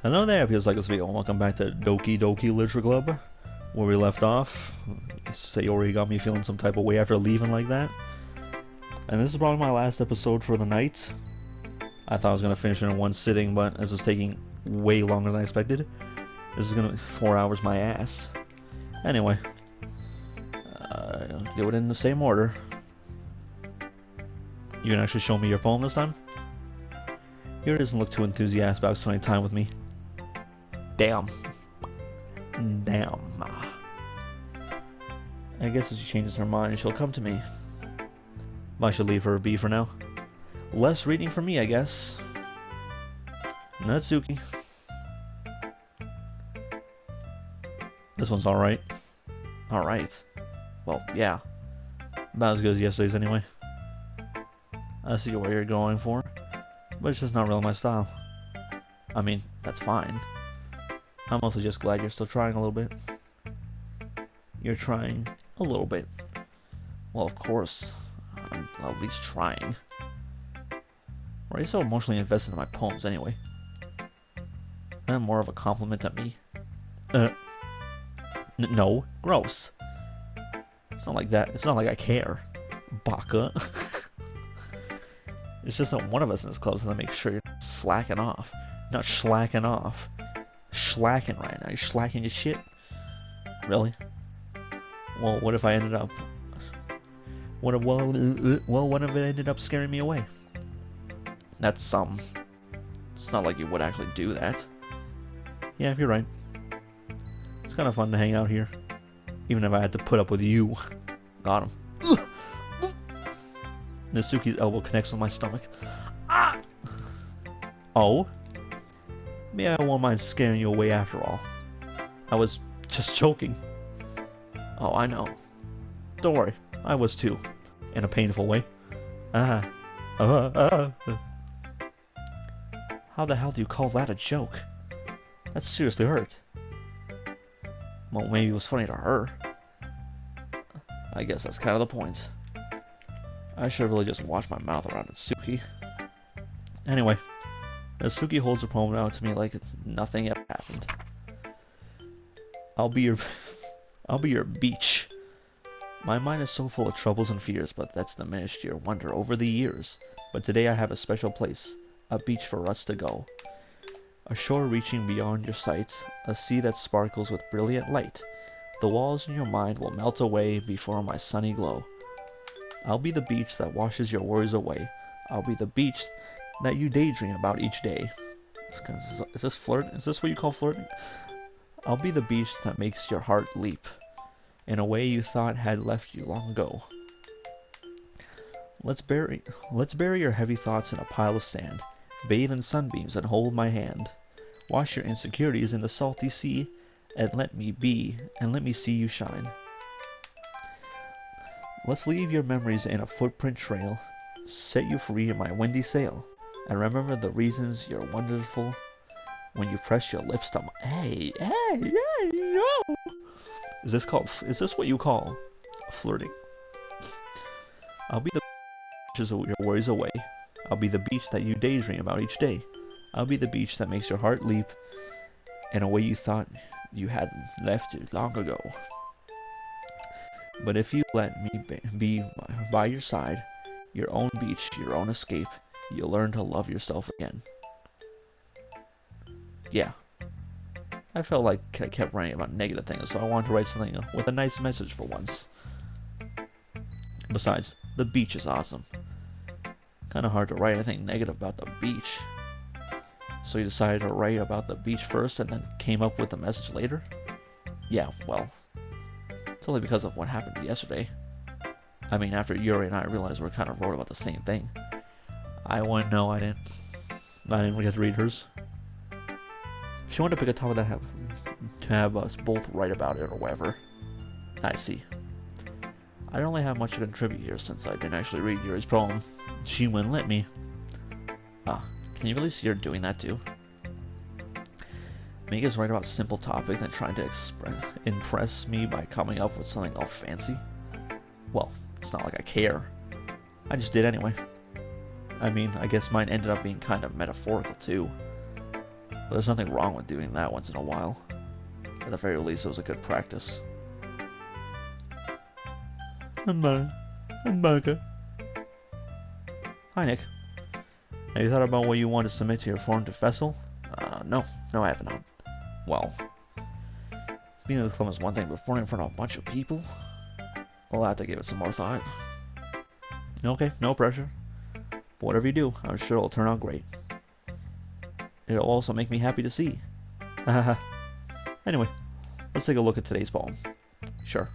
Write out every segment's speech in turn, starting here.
Hello there, feels like this video. Welcome back to Doki Doki Literature Club, where we left off. Sayori got me feeling some type of way after leaving like that. And this is probably my last episode for the night. I thought I was going to finish it in one sitting, but this is taking way longer than I expected. This is going to be 4 hours my ass. Anyway, do it in the same order. You can actually show me your poem this time? Here doesn't look too enthusiastic about spending time with me. Damn. Damn. I guess if she changes her mind, she'll come to me. I should leave her be for now. Less reading for me, I guess. Natsuki. This one's alright. Alright. Well, yeah. About as good as yesterday's anyway. I see what you're going for, but it's just not really my style. I mean, that's fine. I'm also just glad you're still trying a little bit. You're trying a little bit. Well, of course. I'm at least trying. Why are you so emotionally invested in my poems anyway? Isn't more of a compliment to me? No. Gross. It's not like that. It's not like I care. Baka. It's just that one of us in this club is going to make sure you're not slacking off. Not slacking off. Slacking right now. You're slacking your shit? Really? Well, what if I ended up... what if it ended up scaring me away? That's, it's not like you would actually do that. Yeah, you're right. It's kind of fun to hang out here. Even if I had to put up with you. Got him. Natsuki's elbow connects with my stomach. Ah! Oh? Maybe I won't mind scaring you away after all. I was just joking. Oh, I know. Don't worry, I was too. In a painful way. How the hell do you call that a joke? That seriously hurt. Well, maybe it was funny to her. I guess that's kind of the point. I should really just watch my mouth around Natsuki. Anyway, Natsuki holds her poem out to me like nothing ever happened. I'll be your beach. My mind is so full of troubles and fears, but that's diminished your wonder over the years. But today I have a special place, a beach for us to go. A shore reaching beyond your sight, a sea that sparkles with brilliant light. The walls in your mind will melt away before my sunny glow. I'll be the beach that washes your worries away. I'll be the beach that you daydream about each day. Is this flirt? Is this what you call flirting? I'll be the beach that makes your heart leap in a way you thought had left you long ago. Let's bury your heavy thoughts in a pile of sand. Bathe in sunbeams and hold my hand. Wash your insecurities in the salty sea, and let me see you shine. Let's leave your memories in a footprint trail, set you free in my windy sail, and remember the reasons you're wonderful when you press your lips to my... Hey, no! Is this what you call flirting? I'll be the beach that your worries away. I'll be the beach that you daydream about each day. I'll be the beach that makes your heart leap in a way you thought you had left you long ago. But if you let me be by your side, your own beach, your own escape, you'll learn to love yourself again. Yeah. I felt like I kept writing about negative things, so I wanted to write something with a nice message for once. Besides, the beach is awesome. Kinda hard to write anything negative about the beach. So you decided to write about the beach first and then came up with the message later? Yeah, well... it's only because of what happened yesterday. I mean, after Yuri and I realized we kind of wrote about the same thing. I wouldn't know. I didn't get to read hers. She wanted to pick a topic that to have us both write about it or whatever. I see. I don't really have much to contribute here since I didn't actually read Yuri's poem. She wouldn't let me. Can you really see her doing that too? Make us write about simple topics and trying to impress me by coming up with something all fancy? Well, it's not like I care. I just did anyway. I mean, I guess mine ended up being kind of metaphorical too. But there's nothing wrong with doing that once in a while. At the very least, it was a good practice. Hamburger. Hi, Nick. Have you thought about what you want to submit to your foreign festival? No, I haven't. Well, being in the club is one thing, but performing in front of a bunch of people? I'll have to give it some more thought. Okay, no pressure. But whatever you do, I'm sure it'll turn out great. It'll also make me happy to see. Anyway, let's take a look at today's poem. Sure.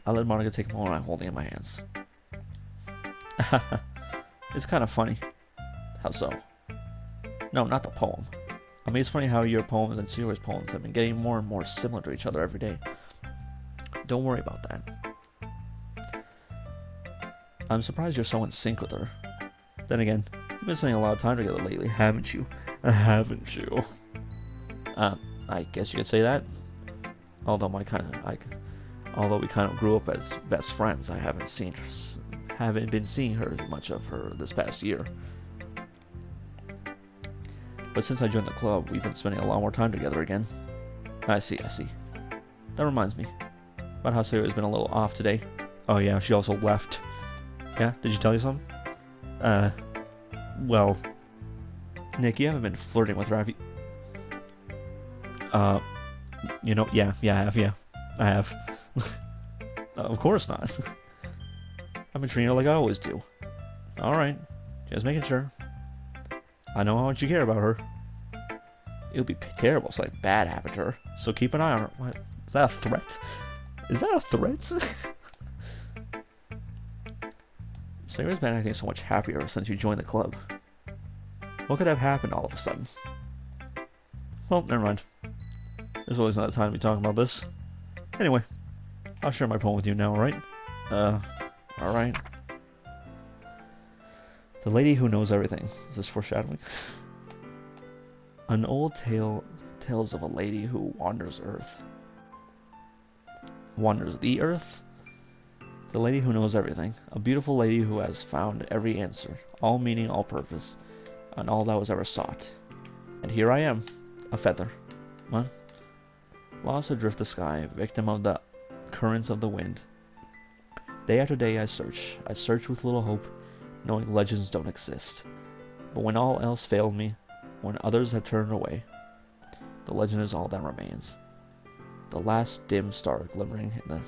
I let Monica take a moment I'm holding in my hands. It's kind of funny. How so? No, not the poem. I mean, it's funny how your poems and Sierra's poems have been getting more and more similar to each other every day. Don't worry about that. I'm surprised you're so in sync with her. Then again, you've been spending a lot of time together lately, haven't you? Haven't you? I guess you could say that. Although we kind of grew up as best friends, I haven't been seeing her much of her this past year. But since I joined the club, we've been spending a lot more time together again. I see. That reminds me about how Sarah's been a little off today. Oh yeah, she also left. Yeah, did she tell you something? Well, Nick, you haven't been flirting with her, have you? Yeah, I have. Of course not. I've been treating her like I always do. Alright, just making sure. I know how much you care about her. It would be terrible if something bad happened to her, so keep an eye on her. What? Is that a threat? Is that a threat? Sarah's been acting so much happier since you joined the club. What could have happened all of a sudden? Well, never mind. There's always another time to be talking about this. Anyway, I'll share my poem with you now, alright? Alright. The Lady Who Knows Everything. Is this foreshadowing? An old tale tells of a lady who wanders Earth. Wanders the Earth? The lady who knows everything. A beautiful lady who has found every answer, all meaning, all purpose, and all that was ever sought. And here I am, a feather. What? Lost adrift the sky, victim of the currents of the wind. Day after day I search with little hope, knowing legends don't exist. But when all else failed me, when others have turned away, the legend is all that remains. The last dim star glimmering in the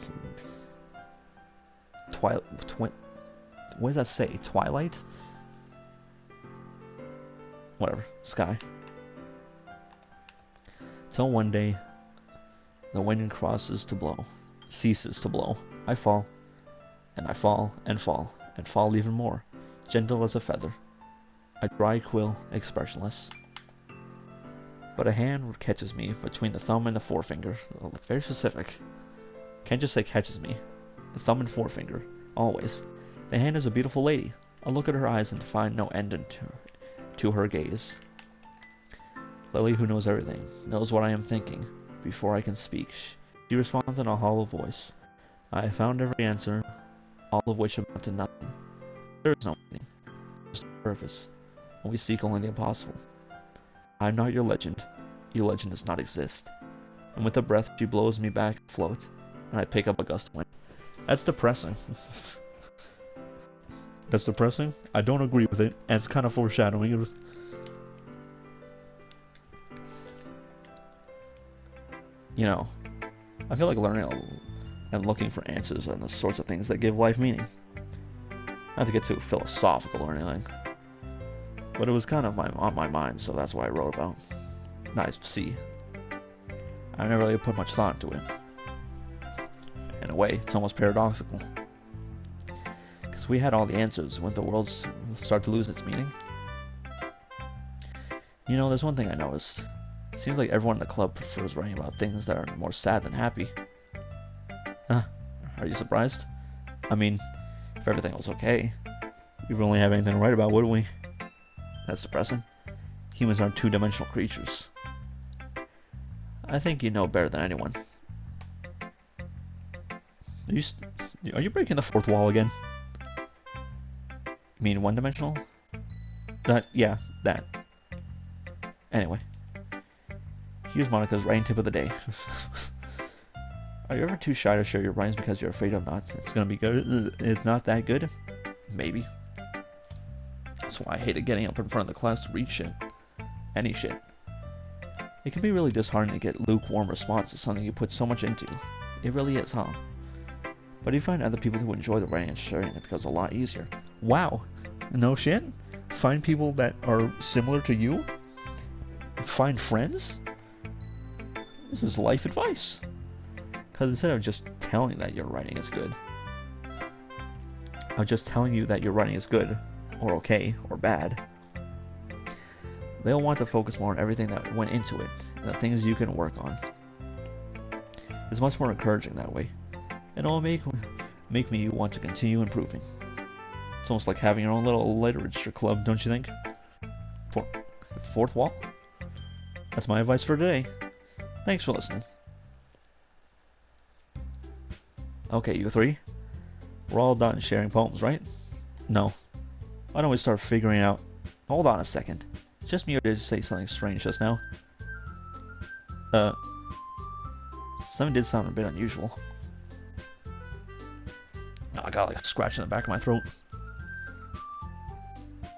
what does that say? Twilight? Whatever. Sky. Till one day, the wind ceases to blow. I fall, and I fall, and fall, and fall even more, gentle as a feather, a dry quill, expressionless. But a hand catches me between the thumb and the forefinger. Very specific. Can't just say catches me. The thumb and forefinger. Always. The hand is a beautiful lady. I look at her eyes and find no end to her gaze. Lily, who knows everything, knows what I am thinking. Before I can speak, she responds in a hollow voice. I have found every answer, all of which amount to nothing. There is no meaning, just a purpose, and we seek only the impossible. I am not your legend. Your legend does not exist. And with a breath, she blows me back afloat, and I pick up a gust of wind. That's depressing. That's depressing? I don't agree with it, and it's kind of foreshadowing. You know, I feel like learning and looking for answers and the sorts of things that give life meaning. Not to get too philosophical or anything, but it was kind of on my mind, so that's what I wrote about. Nice, see. I never really put much thought into it. In a way, it's almost paradoxical. Because we had all the answers when the world started to lose its meaning. You know, there's one thing I noticed. It seems like everyone in the club prefers writing about things that are more sad than happy. Huh? Are you surprised? I mean, if everything was okay, we would only have anything to write about, wouldn't we? That's depressing. Humans aren't two-dimensional creatures. I think you know better than anyone. Are you breaking the fourth wall again? You mean one-dimensional? Yeah, that. Anyway, here's Monica's writing tip of the day. Are you ever too shy to share your writings because you're afraid of not it's gonna be good? It's not that good? Maybe. That's why I hated getting up in front of the class to read shit. Any shit. It can be really disheartening to get lukewarm response to something you put so much into. It really is, huh? But you find other people who enjoy the writing and sharing it becomes a lot easier. Wow. No shit? Find people that are similar to you? Find friends? This is life advice. Because instead of just telling that your writing is good, of just telling you that your writing is good, or okay, or bad, they'll want to focus more on everything that went into it, and the things you can work on. It's much more encouraging that way, and it'll make me want to continue improving. It's almost like having your own little literature club, don't you think? Fourth wall? That's my advice for today. Thanks for listening. Okay, you three. We're all done sharing poems, right? No. Why don't we start figuring out... Hold on a second. Just me or did you say something strange just now? Something did sound a bit unusual. Oh, I got like a scratch in the back of my throat.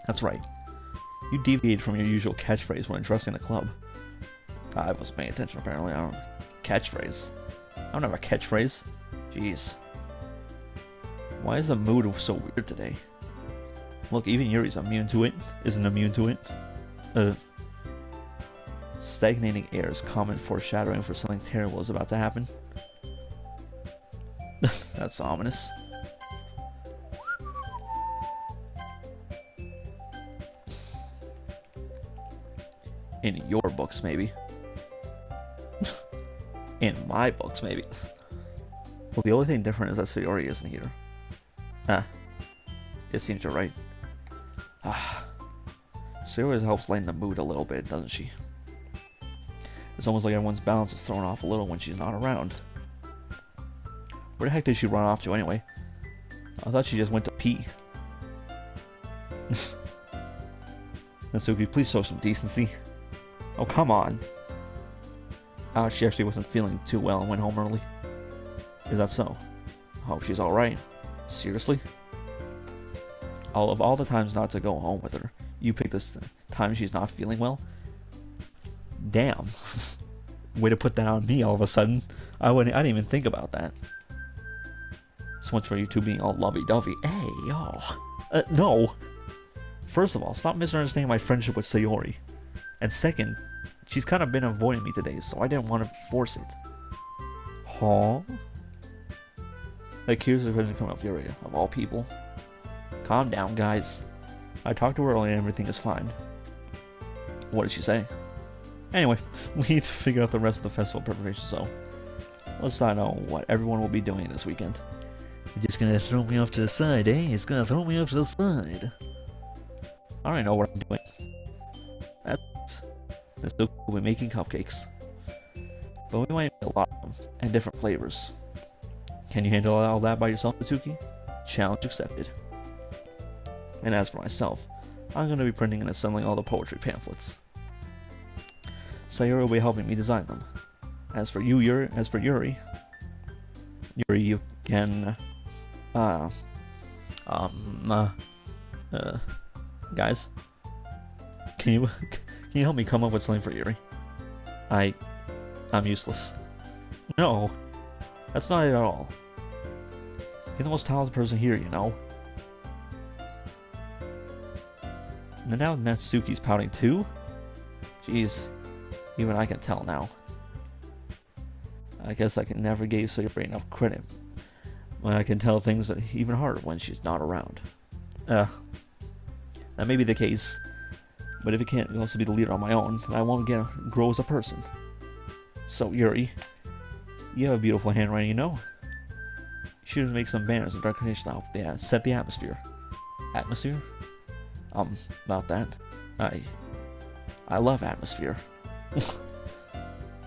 That's right. You deviated from your usual catchphrase when addressing the club. I wasn't paying attention apparently. I don't... Catchphrase? I don't have a catchphrase. Jeez. Why is the mood so weird today? Look, even Yuri's immune to it. Isn't immune to it. Stagnating air is common foreshadowing for something terrible is about to happen. That's ominous. In your books, maybe. In my books, maybe. Well, the only thing different is that Sayori isn't here. It seems you're right. Sayori helps lighten the mood a little bit, doesn't she? It's almost like everyone's balance is thrown off a little when she's not around. Where the heck did she run off to anyway? I thought she just went to pee. Natsuki, please show some decency. Oh, come on. She actually wasn't feeling too well and went home early. Is that so? I hope she's alright. Seriously? Of all the times not to go home with her, you picked this time she's not feeling well? Damn. Way to put that on me all of a sudden. I didn't even think about that. So much for you two being all lovey-dovey. Hey, yo. No. First of all, stop misunderstanding my friendship with Sayori. And second, she's kind of been avoiding me today, so I didn't want to force it. Huh? Like, here's the question coming up, Furia, of all people. Calm down, guys. I talked to her earlier and everything is fine. What did she say? Anyway, we need to figure out the rest of the festival preparation, so let's decide on what everyone will be doing this weekend. You're just gonna throw me off to the side, eh? It's gonna throw me off to the side. I already know what I'm doing. Let's we'll be making cupcakes. But we might make a lot of them, and different flavors. Can you handle all that by yourself, Natsuki? Challenge accepted. And as for myself, I'm going to be printing and assembling all the poetry pamphlets. Sayori will be helping me design them. As for Yuri, you can, guys, can you help me come up with something for Yuri? I'm useless. No, that's not it at all. You're the most talented person here, you know. And now Natsuki's pouting too? Jeez, even I can tell now. I guess I can never give Sayori enough credit when I can tell things that are even harder when she's not around. That may be the case, but if it can't also be the leader on my own, then I won't grow as a person. So, Yuri, you have a beautiful handwriting, you know? You should make some banners in Dark Nation to help set the atmosphere. Atmosphere? About that. I love atmosphere.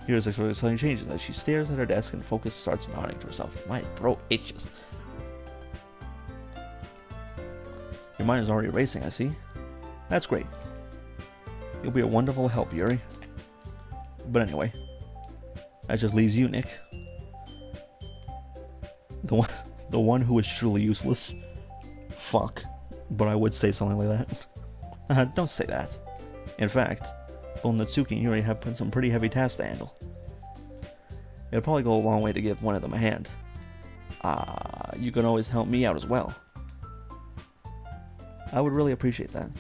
Here's a sudden changes as she stares at her desk and focus starts nodding to herself. My throat itches. Your mind is already racing, I see. That's great. You'll be a wonderful help, Yuri. But anyway, that just leaves you, Nick. The one who is truly useless. Fuck. But I would say something like that. Don't say that. In fact, both Natsuki and Yuri have some pretty heavy tasks to handle. It'll probably go a long way to give one of them a hand. You can always help me out as well. I would really appreciate that.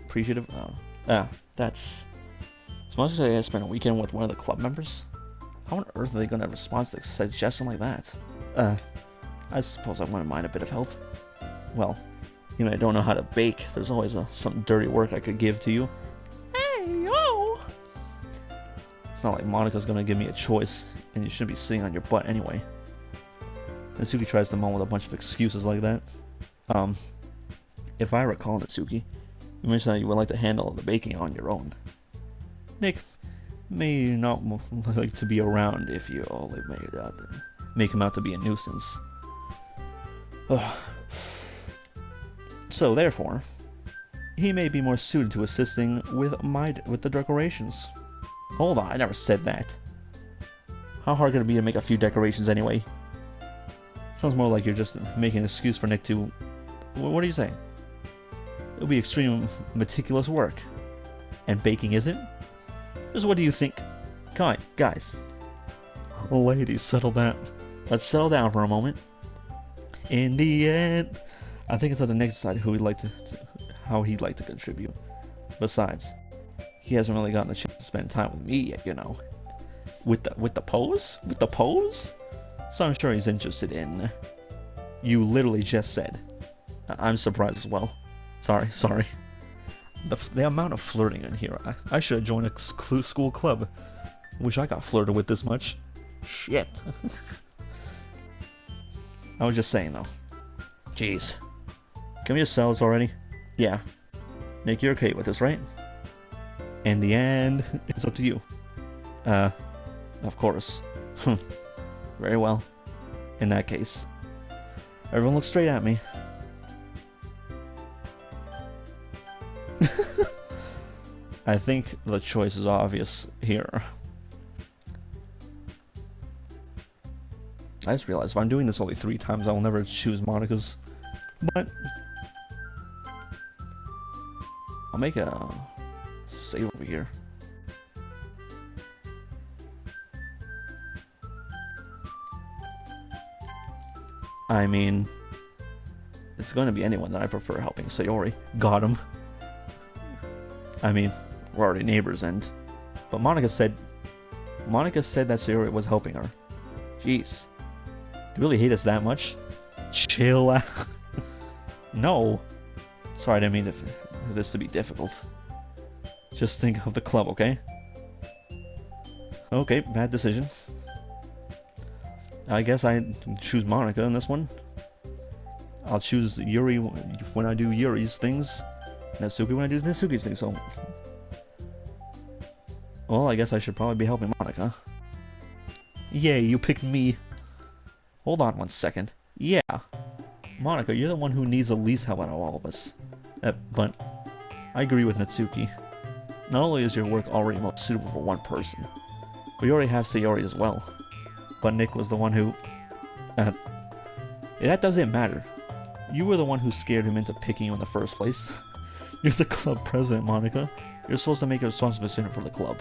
Appreciative? That's... As much as I spent a weekend with one of the club members, how on earth are they going to respond to a suggestion like that? I suppose I wouldn't mind a bit of help. Well, you know, I don't know how to bake. There's always some dirty work I could give to you. Hey, yo! It's not like Monika's going to give me a choice, and you shouldn't be sitting on your butt anyway. Natsuki tries to moan with a bunch of excuses like that. If I recall, Natsuki, you mentioned that you would like to handle the baking on your own. Nick may not like to be around if you only make him out to be a nuisance. So therefore, he may be more suited to assisting with the decorations. Hold on, I never said that. How hard could it be to make a few decorations anyway? Sounds more like you're just making an excuse for Nick to... What are you saying? It'll be extreme meticulous work. And baking isn't? Just what do you think? Guys. Ladies, settle down. Let's settle down for a moment. In the end, I think it's on the next side how he'd like to contribute. Besides, he hasn't really gotten the chance to spend time with me yet, you know. With the pose? With the pose? So I'm sure he's interested in... You literally just said. I'm surprised as well. Sorry. The amount of flirting in here. I should have joined a school club. Wish I got flirted with this much. Shit. I was just saying though. Jeez. Can we just sell this already? Yeah. Nick, you're okay with this, right? In the end, it's up to you. Of course. Very well. In that case. Everyone look straight at me. I think the choice is obvious here. I just realized if I'm doing this only 3 times, I will never choose Monika's. But I'll make a save over here. I mean, it's going to be anyone that I prefer helping. Sayori. Got him. I mean, we're already neighbors, but Monika said that Sayori was helping her. Jeez. Do you really hate us that much? Chill out. No. Sorry, I didn't mean this to be difficult. Just think of the club, okay? Okay, bad decision. I guess I choose Monika in this one. I'll choose Yuri when I do Yuri's things. Natsuki when I do Natsuki's things, so... Well, I guess I should probably be helping Monika. Yay, you picked me. Hold on one second. Yeah. Monika, you're the one who needs the least help out of all of us. But I agree with Natsuki. Not only is your work already most suitable for one person, but you already have Sayori as well. But Nick was the one who... that doesn't matter. You were the one who scared him into picking you in the first place. You're the club president, Monika. You're supposed to make a responsible decision for the club.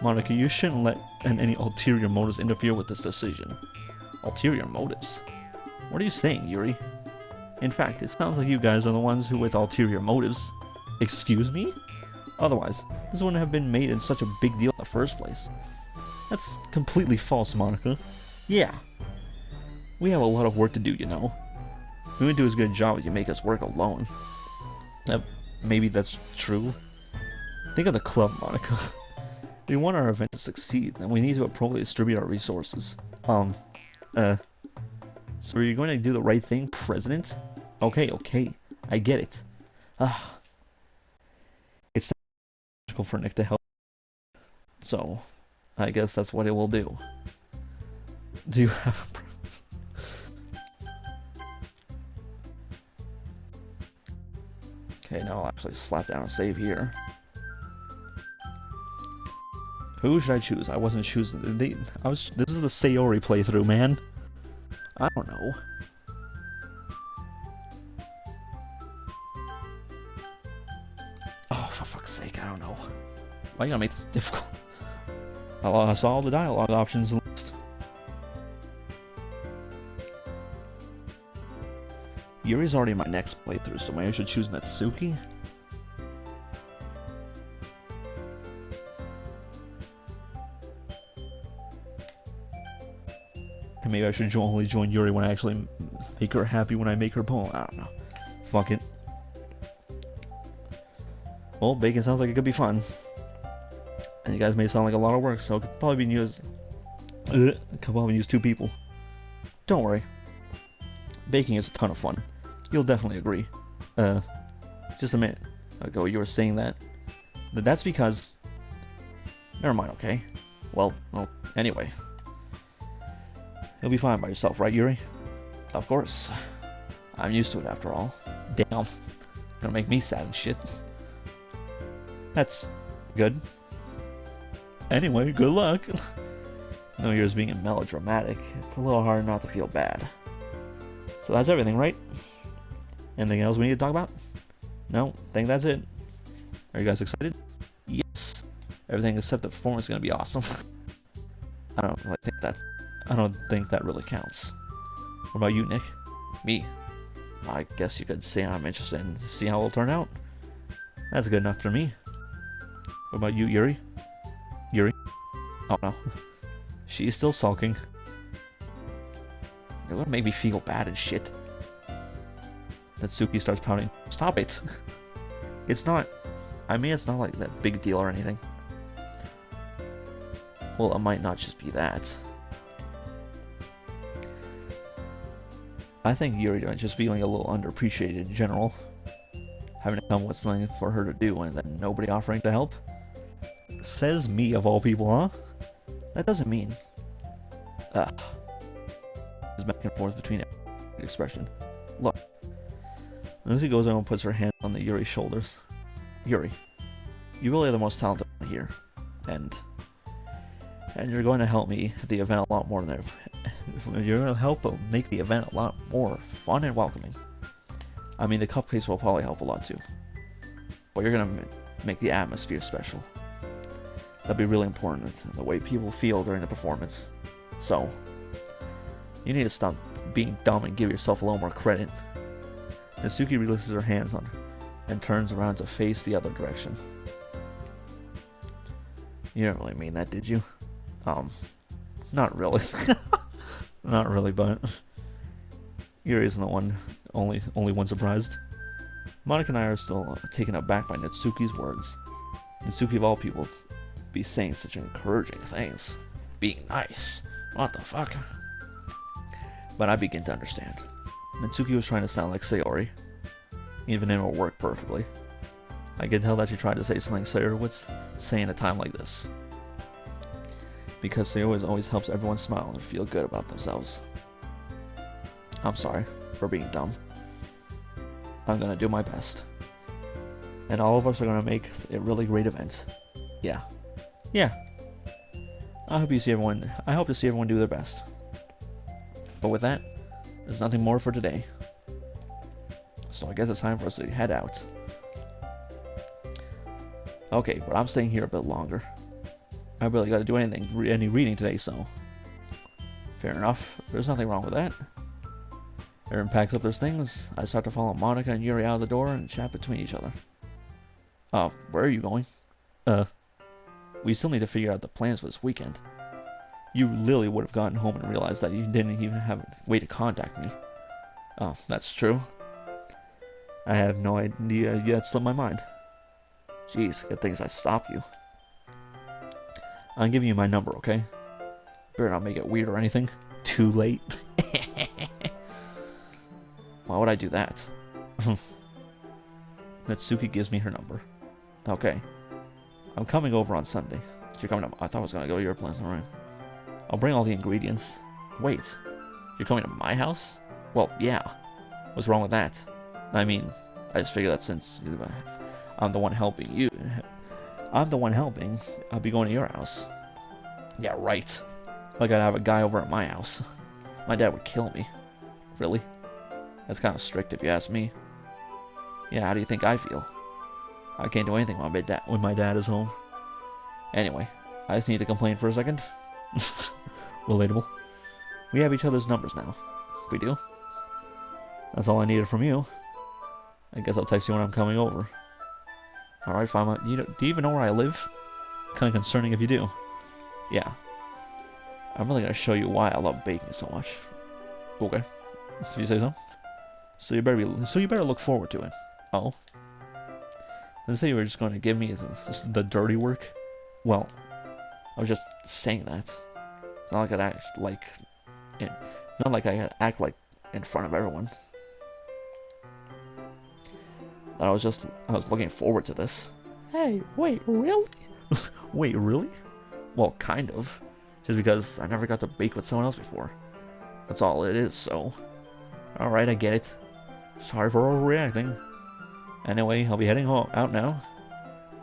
Monika, you shouldn't let any ulterior motives interfere with this decision. Ulterior motives? What are you saying, Yuri? In fact, it sounds like you guys are the ones who with ulterior motives. Excuse me? Otherwise, this wouldn't have been made in such a big deal in the first place. That's completely false, Monika. Yeah. We have a lot of work to do, you know. We wouldn't do as good a job as you make us work alone. Maybe that's true. Think of the club, Monika. We want our event to succeed, and we need to appropriately distribute our resources. So are you going to do the right thing, President? Okay, I get it. It's logical for Nick to help. So, I guess that's what it will do. Do you have a preference? Okay, now I'll actually slap down a save here. Who should I choose? I wasn't choosing. This is the Sayori playthrough, man. I don't know. Oh, for fuck's sake, I don't know. Why you gotta make this difficult? I saw all the dialogue options in the list. Yuri's already in my next playthrough, so maybe I should choose Natsuki? And maybe I should only join Yuri when I actually make her happy when I make her poem. I don't know. Fuck it. Well, baking sounds like it could be fun. And you guys may sound like a lot of work, so it could probably be used. Could probably use 2 people. Don't worry. Baking is a ton of fun. You'll definitely agree. Just a minute ago you were saying that. But that's because... Never mind, okay? Well, anyway. You'll be fine by yourself, right, Yuri? Of course. I'm used to it after all. Damn. Gonna make me sad and shit. That's good. Anyway, good luck. No, yours being melodramatic. It's a little hard not to feel bad. So that's everything, right? Anything else we need to talk about? No, think that's it. Are you guys excited? Yes. Everything except the performance is gonna be awesome. I don't think that really counts. What about you, Nick? Me? I guess you could say I'm interested in see how it'll turn out. That's good enough for me. What about you, Yuri? Yuri? Oh no. She's still sulking. They're gonna make me feel bad and shit. Natsuki starts pouting. Stop it! It's not... I mean, it's not like that big deal or anything. Well, it might not just be that. I think Yuri is just feeling a little underappreciated in general. Having to come with something for her to do and then nobody offering to help. Says me of all people, huh? That doesn't mean... It's back and forth between expression. Look. Lucy goes over and puts her hand on the Yuri's shoulders. Yuri, you really are the most talented one here. And you're going to help me at the event a lot more than you're going to help make the event a lot more fun and welcoming. I mean, the cupcakes will probably help a lot too. But you're going to make the atmosphere special. That'd be really important, the way people feel during the performance. So, you need to stop being dumb and give yourself a little more credit. Natsuki releases her hands on her and turns around to face the other direction. You didn't really mean that, did you? Not really. Not really, but Yuri isn't the one, only one surprised. Monica and I are still taken aback by Natsuki's words. Natsuki of all people be saying such encouraging things. Being nice. What the fuck? But I begin to understand. Natsuki was trying to sound like Sayori. Even it will work perfectly. I can tell that she tried to say something Sayori would say in a time like this. Because Sayori always helps everyone smile and feel good about themselves. I'm sorry for being dumb. I'm gonna do my best. And all of us are gonna make a really great event. Yeah. Yeah. I hope to see everyone do their best. But with that, there's nothing more for today. So I guess it's time for us to head out. Okay, but I'm staying here a bit longer. I really gotta do any reading today, so... Fair enough. There's nothing wrong with that. Everyone packs up their things. I start to follow Monica and Yuri out of the door and chat between each other. Where are you going? We still need to figure out the plans for this weekend. You literally would have gotten home and realized that you didn't even have a way to contact me. Oh, that's true. I have no idea yet, slipped my mind. Jeez, good things I stop you. I'll give you my number, okay? Better not make it weird or anything. Too late. Why would I do that? Natsuki gives me her number. Okay. I'm coming over on Sunday. You're coming up. I thought I was going to go to your place. Alright. I'll bring all the ingredients. Wait. You're coming to my house? Well, yeah. What's wrong with that? I mean, I just figured that since I'm the one helping you, I'm the one helping. I'll be going to your house. Yeah, right. Like I'd have a guy over at my house. My dad would kill me. Really? That's kind of strict if you ask me. Yeah, how do you think I feel? I can't do anything when my dad is home. Anyway, I just need to complain for a second. Relatable. We have each other's numbers now. We do. That's all I needed from you. I guess I'll text you when I'm coming over. Alright, fine. Do you even know where I live? Kind of concerning if you do. Yeah. I'm really gonna show you why I love baking so much. Okay. If you say so. So you better look forward to it. Oh. Didn't say you were just going to give me the dirty work. Well, I was just saying that. It's not like I'd act like. It's not like I could act like in front of everyone. I was looking forward to this. Hey, wait, really? Wait, really? Well, kind of. Just because I never got to bake with someone else before. That's all it is, so. Alright, I get it. Sorry for overreacting. Anyway, I'll be heading out now.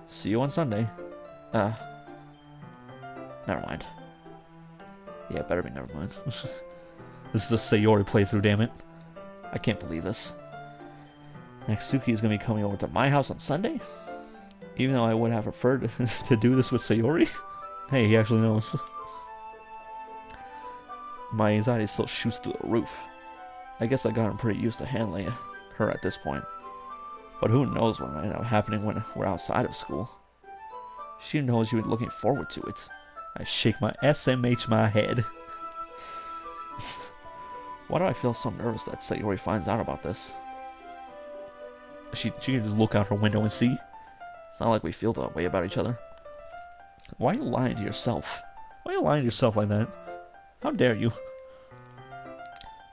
See you on Sunday. Never mind. Yeah, better be never mind. This is the Sayori playthrough, damn it. I can't believe this. Natsuki is going to be coming over to my house on Sunday? Even though I would have preferred to do this with Sayori? Hey, he actually knows. My anxiety still shoots through the roof. I guess I got pretty used to handling her at this point. But who knows what might end up happening when we're outside of school. She knows you were looking forward to it. I shake my SMH my head. Why do I feel so nervous that Sayori finds out about this? She can just look out her window and see. It's not like we feel that way about each other. Why are you lying to yourself? Why are you lying to yourself like that? How dare you?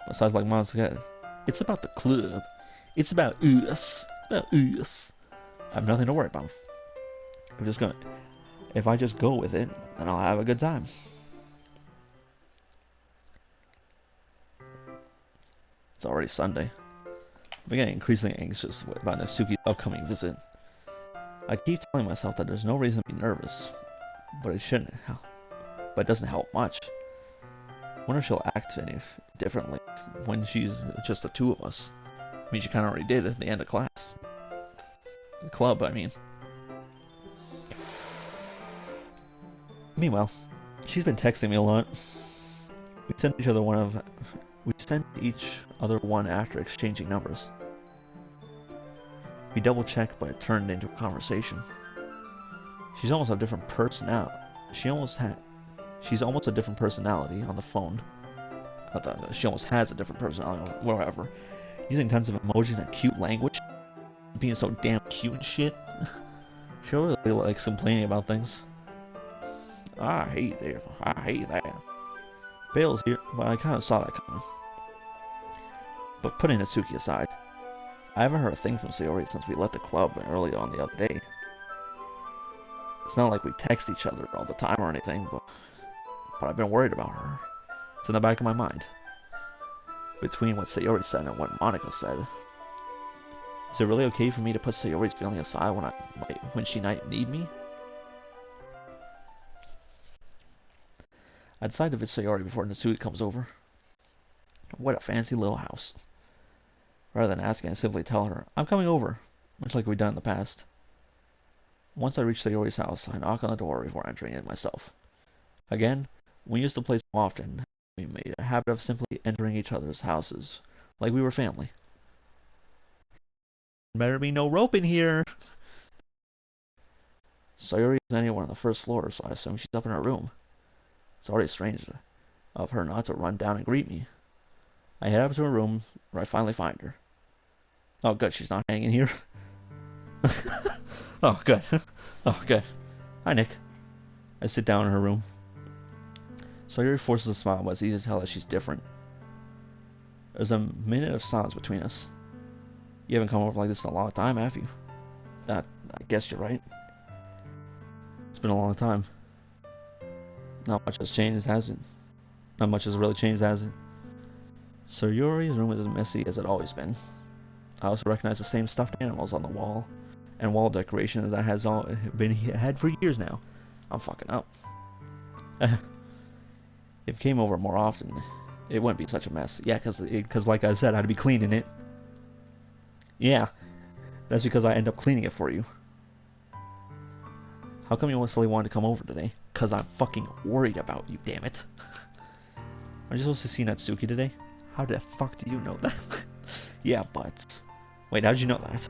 Besides, like Mom said, it's about the club. It's about us. About us. I have nothing to worry about. If I just go with it, then I'll have a good time. It's already Sunday. I'm getting increasingly anxious about Natsuki's upcoming visit. I keep telling myself that there's no reason to be nervous, but it shouldn't help. But it doesn't help much. I wonder if she'll act any differently when she's just the two of us. I mean, she kind of already did at the end of class. Club, I mean. Meanwhile, she's been texting me a lot. We sent each other one after exchanging numbers. We double checked, but it turned into a conversation. She's almost a different personality. She's almost a different personality on the phone. She almost has a different personality, whatever. Using tons of emojis and cute language. Being so damn cute and shit. She really likes complaining about things. I hate that. Bale's here, but I kind of saw that coming. But putting Natsuki aside, I haven't heard a thing from Sayori since we left the club early on the other day. It's not like we text each other all the time or anything, but I've been worried about her. It's in the back of my mind. Between what Sayori said and what Monica said. Is it really okay for me to put Sayori's feeling aside when she might need me? I decide to visit Sayori before Natsuki comes over. What a fancy little house. Rather than asking, I simply tell her, I'm coming over, much like we've done in the past. Once I reach Sayori's house, I knock on the door before entering it myself. Again, we used to play so often, we made a habit of simply entering each other's houses, like we were family. Better be no rope in here! Sayori isn't anywhere on the first floor, so I assume she's up in her room. It's already strange of her not to run down and greet me. I head up to her room, where I finally find her. Oh, good, she's not hanging here. Oh, good. Oh, good. Hi, Nick. I sit down in her room. Sayori forces a smile, but it's easy to tell that she's different. There's a minute of silence between us. You haven't come over like this in a long time, have you? I guess you're right. It's been a long time. Not much has changed, has it? Not much has really changed, has it? Sayori's room is as messy as it always been. I also recognize the same stuffed animals on the wall and wall decoration that has all been had for years now. I'm fucking up. If it came over more often, it wouldn't be such a mess. Yeah, cause like I said, I'd be cleaning it. Yeah, that's because I end up cleaning it for you. How come you suddenly wanted to come over today? Cause I'm fucking worried about you, damn it. Are you supposed to see Natsuki today? How the fuck do you know that? Yeah, but... Wait, how did you know that?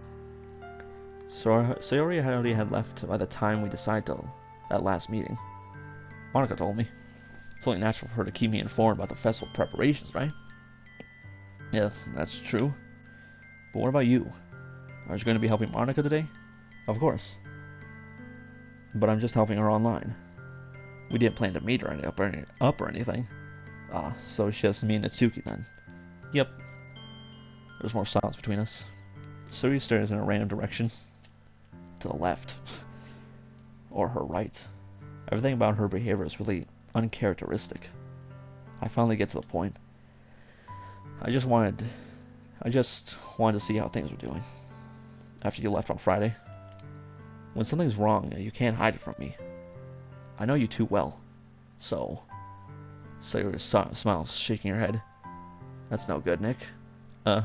So Sayori had already had left by the time we decided to that last meeting. Monica told me. It's only natural for her to keep me informed about the festival preparations, right? Yeah, that's true. But what about you? Are you going to be helping Monica today? Of course. But I'm just helping her online. We didn't plan to meet her up or anything. Ah, so it's just me and Natsuki then. Yep. There's more silence between us. Sayori stares in a random direction. To the left. Or her right. Everything about her behavior is really uncharacteristic. I finally get to the point. I just wanted to see how things were doing. After you left on Friday. When something's wrong, you can't hide it from me. I know you too well. So... Sayori smiles, shaking her head. That's no good, Nick. Why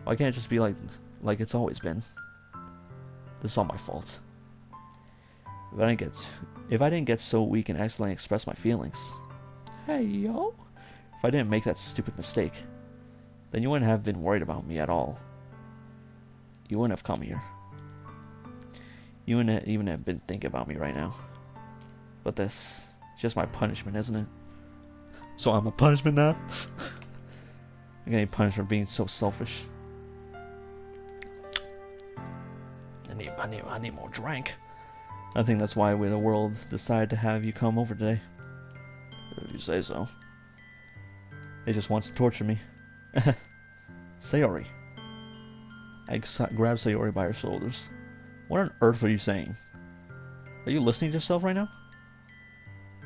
can't it just be like it's always been? This is all my fault. If I didn't get so weak and accidentally express my feelings. Hey, yo. If I didn't make that stupid mistake, then you wouldn't have been worried about me at all. You wouldn't have come here. You wouldn't even have been thinking about me right now. But this is just my punishment, isn't it? So I'm a punishment now? I'm getting punished for being so selfish. I need more drink. I think that's why the world decided to have you come over today. If you say so. It just wants to torture me. Sayori. I grab Sayori by her shoulders. What on earth are you saying? Are you listening to yourself right now?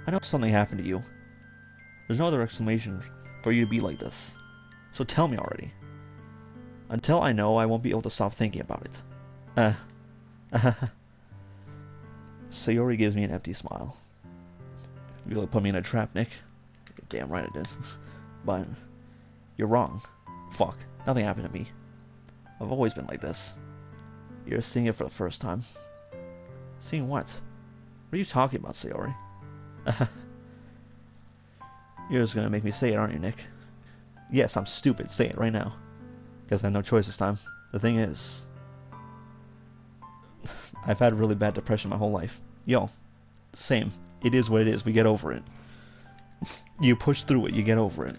I know something happened to you. There's no other explanation for you to be like this. So tell me already. Until I know, I won't be able to stop thinking about it. Sayori gives me an empty smile. You really put me in a trap, Nick. Damn right I did. But you're wrong. Fuck. Nothing happened to me. I've always been like this. You're seeing it for the first time. Seeing what? What are you talking about, Sayori? You're just gonna make me say it, aren't you, Nick? Yes, I'm stupid. Say it right now. Guess I have no choice this time. The thing is... I've had really bad depression my whole life. Yo, same. It is what it is. We get over it. You push through it. You get over it.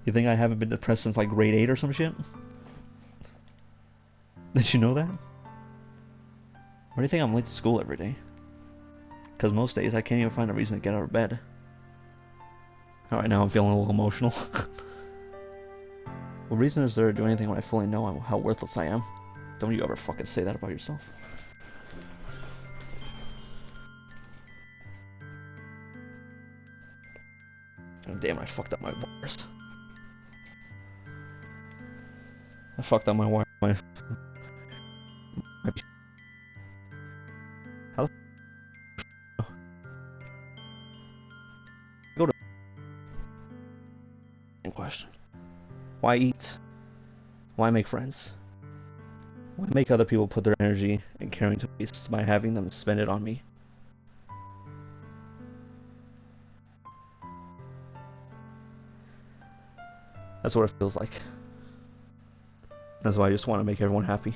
You think I haven't been depressed since like grade 8 or some shit? Did you know that? Why do you think I'm late to school every day? Because most days I can't even find a reason to get out of bed. Alright, now I'm feeling a little emotional. What reason is there to do anything when I fully know how worthless I am? Don't you ever fucking say that about yourself. Oh, damn, I fucked up my wires. I fucked up my wire. How the go to question. Why eat? Why make friends? Why make other people put their energy and caring to waste by having them spend it on me? That's what it feels like. That's why I just want to make everyone happy.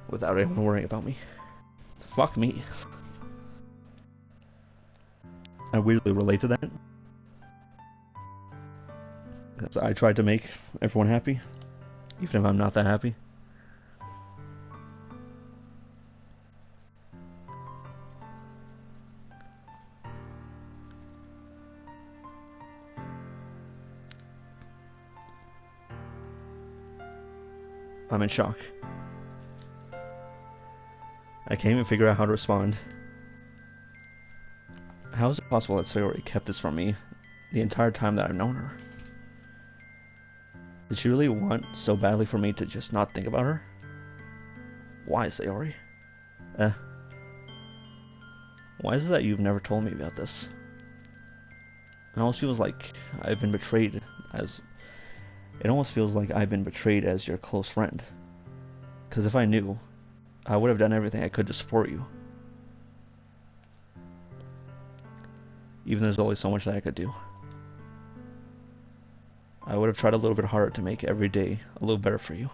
Without anyone worrying about me. Fuck me. I weirdly relate to that. Because I tried to make everyone happy. Even if I'm not that happy. I'm in shock. I can't even figure out how to respond. How is it possible that Sayori kept this from me the entire time that I've known her? Did she really want so badly for me to just not think about her? Why, Sayori? Why is it that you've never told me about this? It almost feels like I've been betrayed as... It almost feels like I've been betrayed as your close friend. Because if I knew, I would have done everything I could to support you. Even there's only so much that I could do. I would have tried a little bit harder to make every day a little better for you.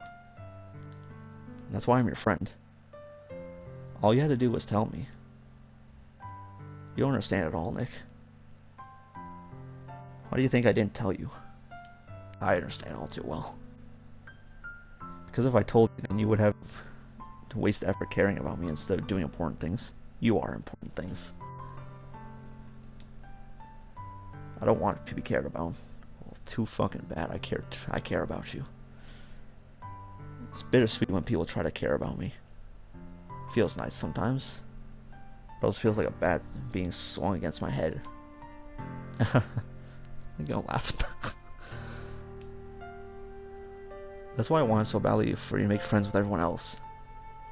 That's why I'm your friend. All you had to do was tell me. You don't understand at all, Nick. Why do you think I didn't tell you? I understand all too well. Because if I told you, then you would have to waste effort caring about me instead of doing important things. You are important things. I don't want to be cared about. Well, too fucking bad. I care about you. It's bittersweet when people try to care about me. Feels nice sometimes. But it feels like a bat being swung against my head. I'm gonna laugh. That's why I wanted so badly for you to make friends with everyone else.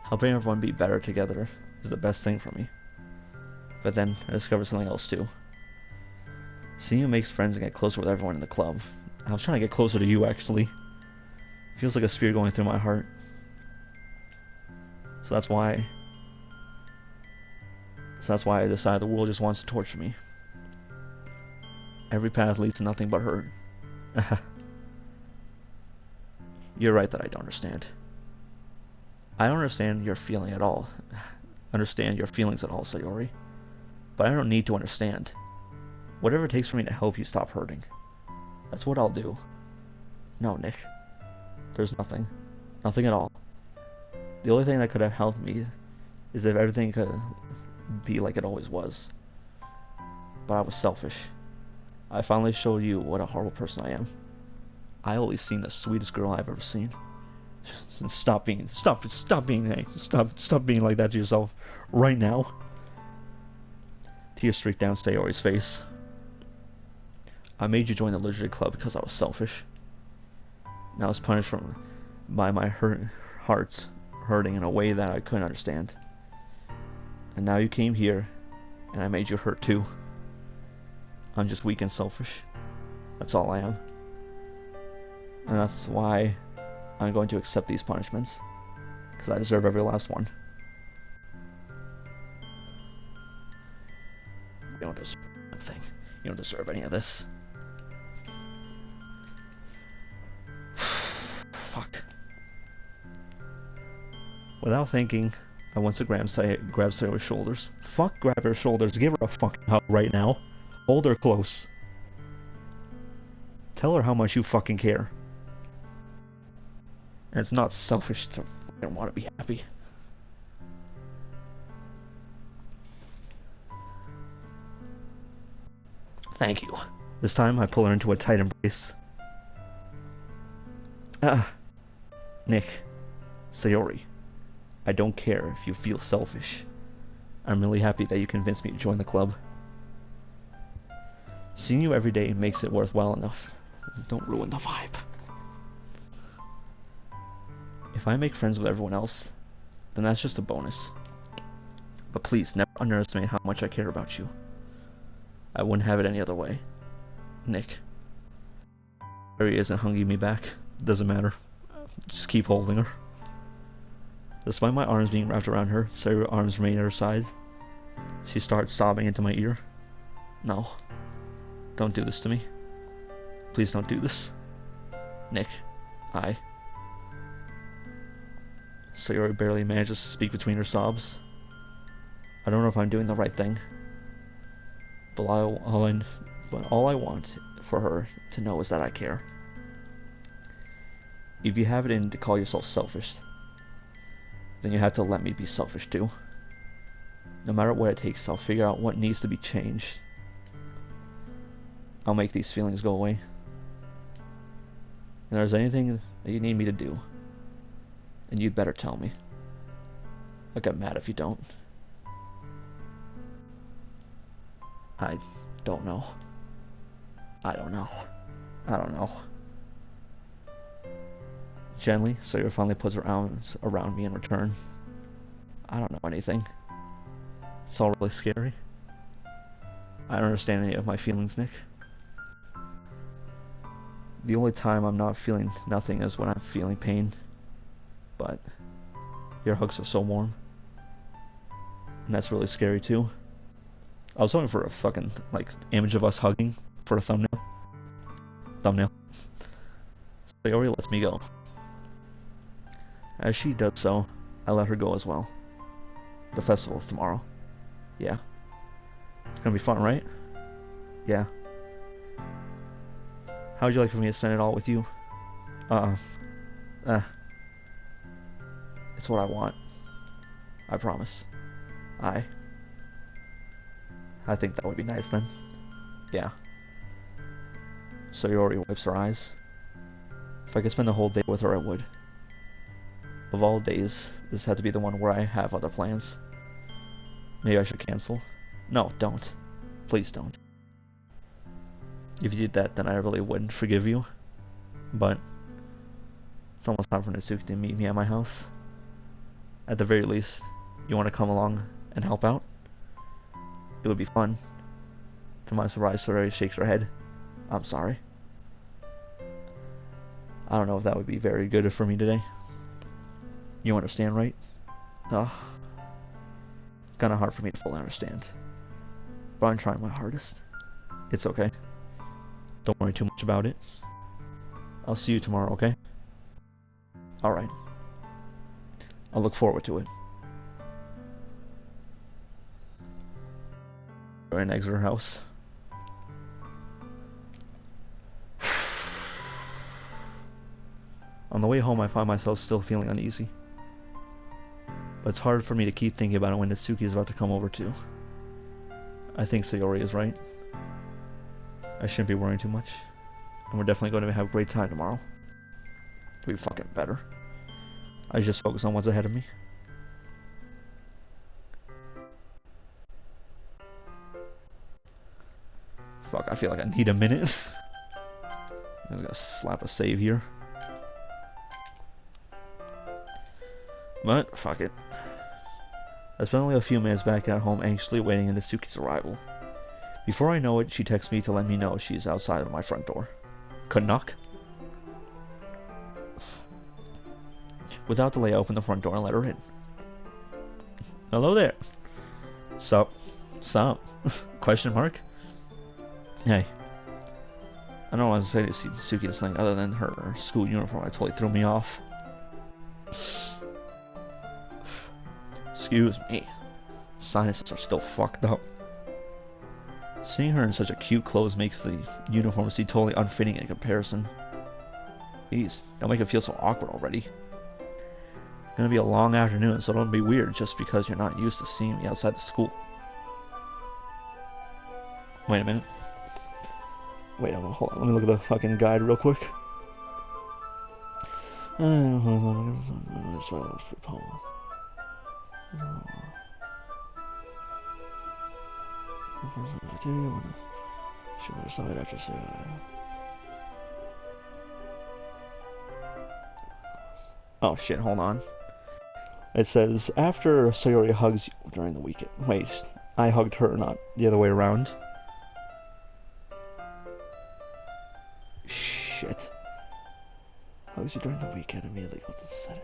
Helping everyone be better together is the best thing for me. But then I discovered something else too. Seeing you makes friends and get closer with everyone in the club. I was trying to get closer to you, actually. Feels like a spear going through my heart. So that's why I decided the world just wants to torture me. Every path leads to nothing but hurt. You're right that I don't understand. I don't understand your feeling at all. Understand your feelings at all, Sayori. But I don't need to understand. Whatever it takes for me to help you stop hurting. That's what I'll do. No, Nick. There's nothing. Nothing at all. The only thing that could have helped me is if everything could be like it always was. But I was selfish. I finally showed you what a horrible person I am. I always seen the sweetest girl I've ever seen. Stop being like that to yourself right now. Tears streaked down Sayori's face. I made you join the Lizard Club because I was selfish. And I was punished by my hearts hurting in a way that I couldn't understand. And now you came here, and I made you hurt too. I'm just weak and selfish. That's all I am. And that's why I'm going to accept these punishments. Because I deserve every last one. You don't deserve anything. You don't deserve any of this. Fuck. Without thinking, I went to grab Sayori's shoulders. Fuck, grab her shoulders. Give her a fucking hug right now. Hold her close. Tell her how much you fucking care. And it's not selfish to fucking want to be happy. Thank you. This time I pull her into a tight embrace. Nick. Sayori. I don't care if you feel selfish. I'm really happy that you convinced me to join the club. Seeing you every day makes it worthwhile enough. Don't ruin the vibe. If I make friends with everyone else, then that's just a bonus. But please, never underestimate how much I care about you. I wouldn't have it any other way. Nick. There he isn't hugging me back. Doesn't matter. Just keep holding her. Despite my arms being wrapped around her, Sayori's arms remain at her side. She starts sobbing into my ear. No. Don't do this to me. Please don't do this. Nick. Sayori barely manages to speak between her sobs. I don't know if I'm doing the right thing. But all I want for her to know is that I care. If you have it in to call yourself selfish, then you have to let me be selfish too. No matter what it takes, I'll figure out what needs to be changed. I'll make these feelings go away. If there's anything that you need me to do, then you'd better tell me. I'll get mad if you don't. I don't know. I don't know. I don't know. Gently, Sayori finally puts her arms around me in return. I don't know anything. It's all really scary. I don't understand any of my feelings, Nick. The only time I'm not feeling nothing is when I'm feeling pain. But your hugs are so warm. And that's really scary too. I was hoping for a fucking, like, image of us hugging for a thumbnail. Sayori lets me go. As she does so, I let her go as well. The festival's tomorrow. Yeah. It's gonna be fun, right? Yeah. How would you like for me to spend it all with you? It's what I want. I promise. I think that would be nice then. Yeah. Sayori wipes her eyes. If I could spend the whole day with her, I would. Of all days, this had to be the one where I have other plans. Maybe I should cancel. No, don't. Please don't. If you did that, then I really wouldn't forgive you. But it's almost time for Natsuki to meet me at my house. At the very least, you want to come along and help out? It would be fun. To my surprise, Sayori shakes her head. I'm sorry. I don't know if that would be very good for me today. You understand, right? It's kind of hard for me to fully understand. But I'm trying my hardest. It's okay. Don't worry too much about it. I'll see you tomorrow, okay? Alright. I'll look forward to it. We're in exit her house. On the way home, I find myself still feeling uneasy. But it's hard for me to keep thinking about it when Natsuki is about to come over too. I think Sayori is right. I shouldn't be worrying too much. And we're definitely going to have a great time tomorrow. It'll be fucking better. I just focus on what's ahead of me. Fuck, I feel like I need a minute. I'm gonna slap a save here. But, fuck it. I spent only a few minutes back at home anxiously waiting on Natsuki's arrival. Before I know it, she texts me to let me know she's outside of my front door. Could knock. Without delay, I open the front door and let her in. Hello there. Sup? Sup? Question mark? Hey. I don't want to say to Natsuki anything other than her school uniform. I totally threw me off. Excuse me. Sinuses are still fucked up. Seeing her in such a cute clothes makes the uniform seem totally unfitting in comparison. Jeez, don't make it feel so awkward already. It's gonna be a long afternoon, so don't be weird just because you're not used to seeing me outside the school. Wait a minute. Wait a minute, hold on, let me look at the fucking guide real quick. Oh shit, hold on. It says, after Sayori hugs you during the weekend. Wait, I hugged her, not the other way around. Shit. Hugs you during the weekend, immediately go to the setting.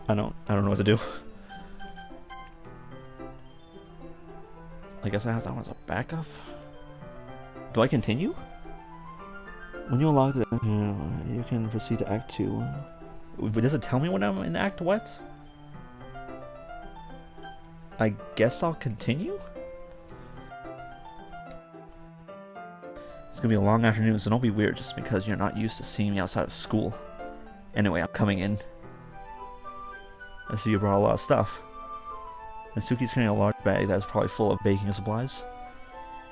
I don't know what to do. I guess I have that one as a backup. Do I continue? When you unlock it, you can proceed to Act 2. Does it tell me when I'm in Act what? I guess I'll continue? It's gonna be a long afternoon, so don't be weird just because you're not used to seeing me outside of school. Anyway, I'm coming in. I see you brought a lot of stuff. Natsuki's carrying a large bag that's probably full of baking supplies.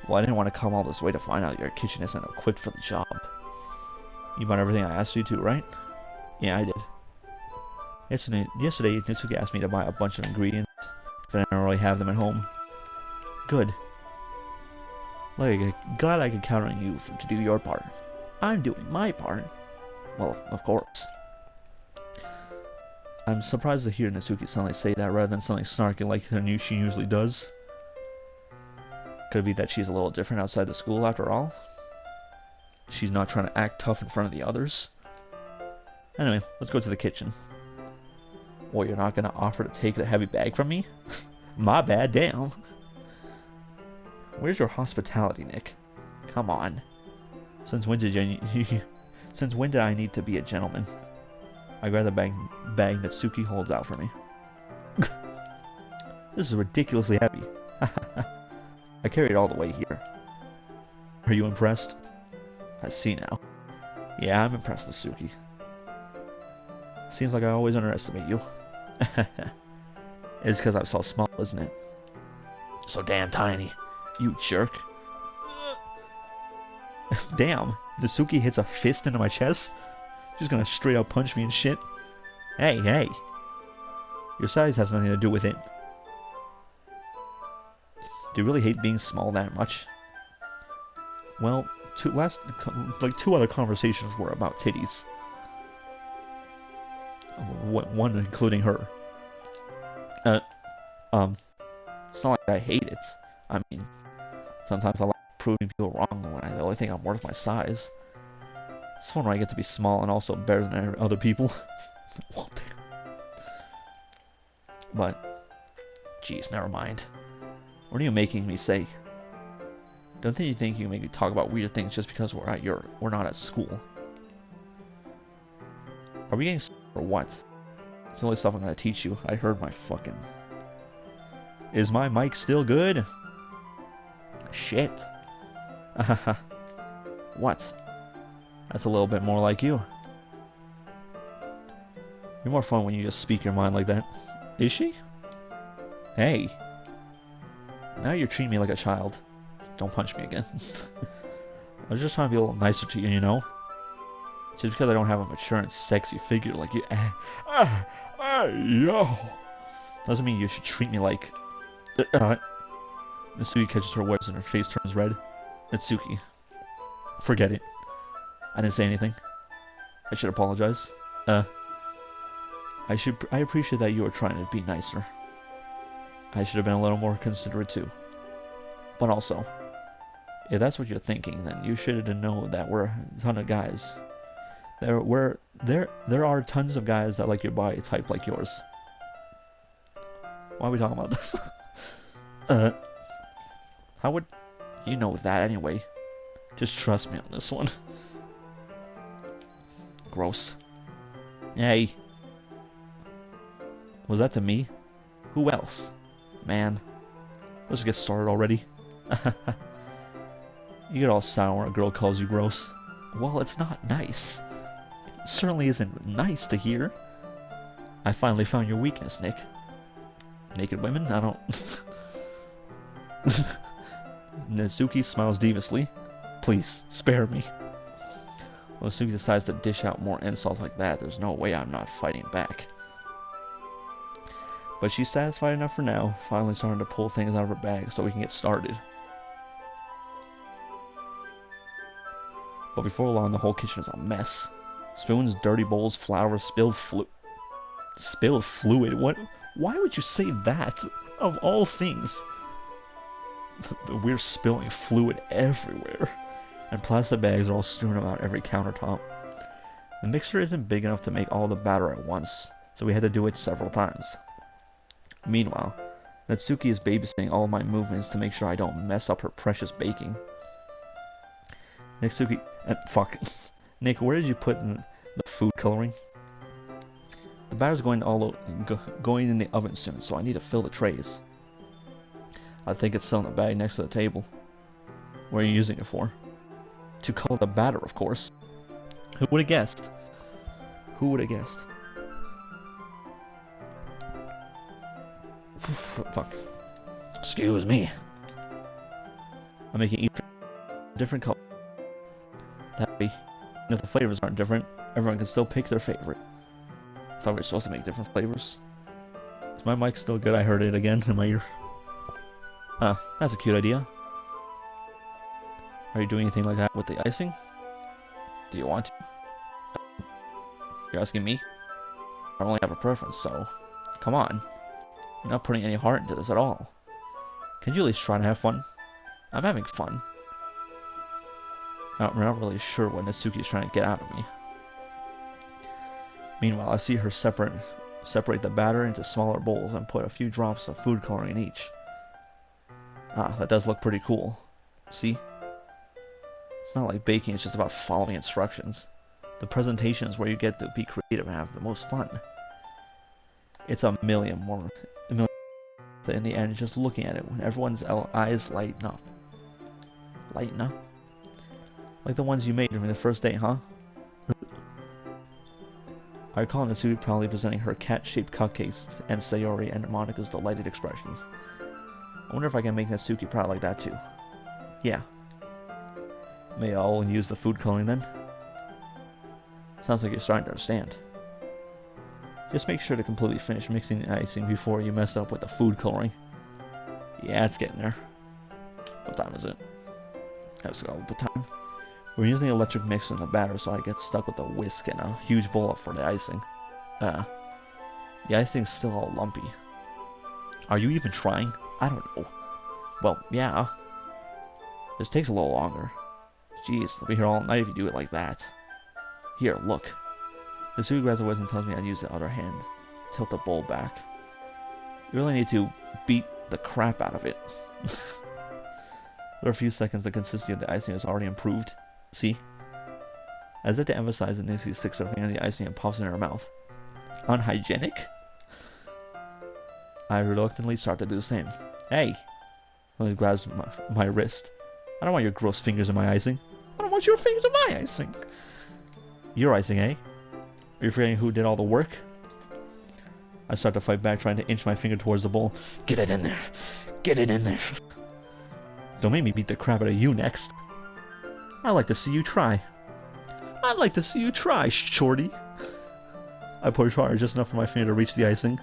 Well, I didn't want to come all this way to find out your kitchen isn't equipped for the job. You bought everything I asked you to, right? Yeah, I did. Yesterday, Natsuki asked me to buy a bunch of ingredients if I don't really have them at home. Good. Glad I could count on you to do your part. I'm doing my part. Well, of course. I'm surprised to hear Natsuki suddenly say that rather than something snarky like she usually does. Could it be that she's a little different outside the school after all? She's not trying to act tough in front of the others? Anyway, let's go to the kitchen. Well, you're not going to offer to take the heavy bag from me? My bad, damn. Where's your hospitality, Nick? Come on. Since when did I need to be a gentleman? I grab the bag Natsuki holds out for me. This is ridiculously heavy. I carried it all the way here. Are you impressed? I see now. Yeah, I'm impressed, Natsuki. Seems like I always underestimate you. It's because I'm so small, isn't it? So damn tiny. You jerk. Damn, Natsuki hits a fist into my chest? She's gonna straight up punch me and shit. Hey, hey. Your size has nothing to do with it. Do you really hate being small that much? Well, two other conversations were about titties. One including her. It's not like I hate it. I mean, sometimes I like proving people wrong when I really think I'm worth my size. It's fun when I get to be small and also better than other people. Well, but, jeez, never mind. What are you making me say? Don't you think you can make me talk about weird things just because we're not at school? Are we getting or what? It's the only stuff I'm gonna teach you. I heard my fucking... Is my mic still good? Shit. What? That's a little bit more like you. You're more fun when you just speak your mind like that. Is she? Hey. Now you're treating me like a child. Don't punch me again. I was just trying to be a little nicer to you, you know? Just because I don't have a mature and sexy figure like you. Yo. Doesn't mean you should treat me like... Natsuki catches her words and her face turns red. Natsuki. Forget it. I didn't say anything. I should apologize. I appreciate that you were trying to be nicer. I should have been a little more considerate too. But also, if that's what you're thinking, then you should know that we're a ton of guys. There are tons of guys that like your body type like yours. Why are we talking about this? How would you know that anyway? Just trust me on this one. Gross. Hey. Was that to me? Who else? Man. Let's get started already. You get all sour when a girl calls you gross. Well, it's not nice. It certainly isn't nice to hear. I finally found your weakness, Nick. Naked women? I don't... Natsuki smiles deviously. Please, spare me. When Natsuki decides to dish out more insults like that, there's no way I'm not fighting back. But she's satisfied enough for now, finally starting to pull things out of her bag so we can get started. But before long, the whole kitchen is a mess. Spoons, dirty bowls, flour, spilled fluid. What? Why would you say that? Of all things. We're spilling fluid everywhere. And plastic bags are all strewn about every countertop. The mixer isn't big enough to make all the batter at once, so we had to do it several times. Meanwhile, Natsuki is babysitting all of my movements to make sure I don't mess up her precious baking. Natsuki... fuck. Nick, where did you put the food coloring? The batter's going in the oven soon, so I need to fill the trays. I think it's still in the bag next to the table. What are you using it for? To color the batter, of course. Who would have guessed? Who would have guessed? Fuck. Excuse me. I'm making each different color. That way, And if the flavors aren't different, everyone can still pick their favorite. I thought we were supposed to make different flavors. Is my mic still good? I heard it again in my ear. Huh, that's a cute idea. Are you doing anything like that with the icing? Do you want to? You're asking me? I don't really have a preference, so... Come on. You're not putting any heart into this at all. Can you at least try to have fun? I'm having fun. I'm not really sure what Natsuki's trying to get out of me. Meanwhile, I see her separate the batter into smaller bowls and put a few drops of food coloring in each. Ah, that does look pretty cool. See? It's not like baking, it's just about following instructions. The presentation is where you get to be creative and have the most fun. It's a million in the end, just looking at it when everyone's eyes lighten up. Lighten up? Like the ones you made during the first day, huh? I recall Natsuki proudly presenting her cat-shaped cupcakes and Sayori and Monika's delighted expressions. I wonder if I can make Natsuki proud like that too. Yeah. May I all use the food coloring then? Sounds like you're starting to understand. Just make sure to completely finish mixing the icing before you mess up with the food coloring. Yeah, it's getting there. What time is it? That's a little time. We're using the electric mixer in the batter, so I get stuck with a whisk and a huge bowl for the icing. The icing's still all lumpy. Are you even trying? I don't know. Well, yeah. This takes a little longer. Jeez, I'll be here all night if you do it like that. Here, look. Natsuki grabs the whisk and tells me I'd use the other hand. Tilt the bowl back. You really need to beat the crap out of it. For a few seconds, the consistency of the icing has already improved. See? As if to emphasize it, Natsuki sticks her finger in the icing and pops it in her mouth. Unhygienic? I reluctantly start to do the same. Hey! Lily grabs my wrist. I don't want your gross fingers in my icing. I don't want your fingers in my icing. Your icing, eh? Are you forgetting who did all the work? I start to fight back, trying to inch my finger towards the bowl. Get it in there! Get it in there! Don't make me beat the crap out of you next. I'd like to see you try. I'd like to see you try, shorty. I push hard just enough for my finger to reach the icing.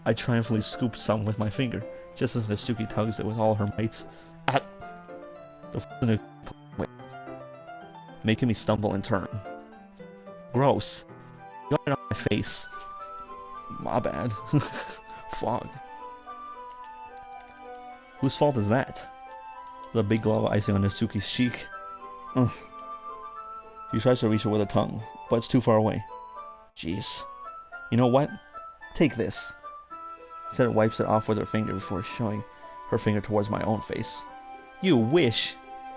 I triumphantly scoop some with my finger, just as Natsuki tugs it with all her might. Making me stumble and turn. Gross. You got it on my face. My bad. Fog. Whose fault is that? The big glob of icing on Natsuki's cheek. Ugh. She tries to reach it with her tongue, but it's too far away. Jeez. You know what? Take this. Instead, wipes it off with her finger before showing her finger towards my own face. You wish!